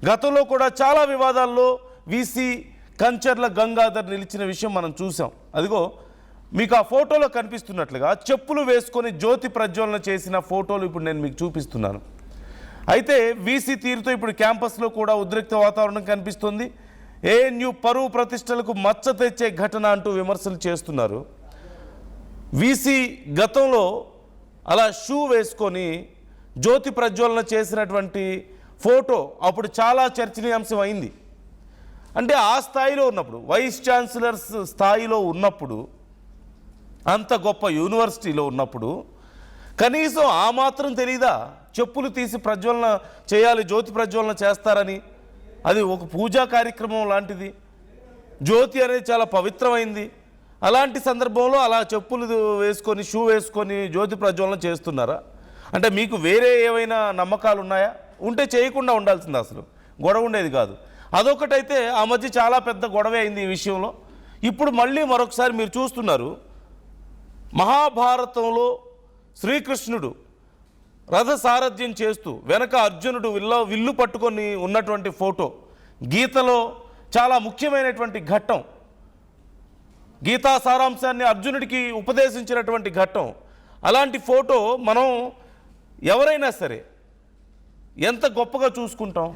గతంలో కూడా చాలా వివాదాల్లో వీసీ కంచర్ల గంగాధర్ నిలిచిన విషయం మనం చూసాం. అదిగో మీకు ఆ ఫోటోలో కనిపిస్తున్నట్లుగా చెప్పులు వేసుకొని జ్యోతి ప్రజ్వలన చేసిన ఫోటోలు ఇప్పుడు నేను మీకు చూపిస్తున్నాను. అయితే వీసీ తీరుతో ఇప్పుడు క్యాంపస్లో కూడా ఉద్రిక్త వాతావరణం కనిపిస్తుంది. ఏఎన్యు పరువు ప్రతిష్టలకు మచ్చ తెచ్చే ఘటన అంటూ విమర్శలు చేస్తున్నారు. వీసీ గతంలో అలా షూ వేసుకొని జ్యోతి ప్రజ్వలన చేసినటువంటి ఫోటో అప్పుడు చాలా చర్చనీయాంశం అయింది. అంటే ఆ స్థాయిలో ఉన్నప్పుడు, వైస్ ఛాన్సలర్స్ స్థాయిలో ఉన్నప్పుడు, అంత గొప్ప యూనివర్సిటీలో ఉన్నప్పుడు కనీసం ఆ మాత్రం తెలీదా చెప్పులు తీసి ప్రజ్వలన చేయాలి, జ్యోతి ప్రజ్వలన చేస్తారని? అది ఒక పూజా కార్యక్రమం లాంటిది. జ్యోతి అనేది చాలా పవిత్రమైంది. అలాంటి సందర్భంలో అలా చెప్పులు వేసుకొని షూ వేసుకొని జ్యోతి ప్రజ్వలన చేస్తున్నారా? అంటే మీకు వేరే ఏవైనా నమ్మకాలు ఉన్నాయా? ఉంటే చేయకుండా ఉండాల్సింది, అసలు గొడవ ఉండేది కాదు. అదొకటైతే ఆ మధ్య చాలా పెద్ద గొడవే అయింది ఈ విషయంలో. ఇప్పుడు మళ్ళీ మరొకసారి మీరు చూస్తున్నారు, మహాభారతంలో శ్రీకృష్ణుడు రథ సారథ్యం చేస్తూ వెనక అర్జునుడు విల్లు పట్టుకొని ఉన్నటువంటి ఫోటో, గీతలో చాలా ముఖ్యమైనటువంటి ఘట్టం, గీతా సారాంశాన్ని అర్జునుడికి ఉపదేశించినటువంటి ఘట్టం. అలాంటి ఫోటో మనం ఎవరైనా సరే ఎంత గొప్పగా చూసుకుంటాం.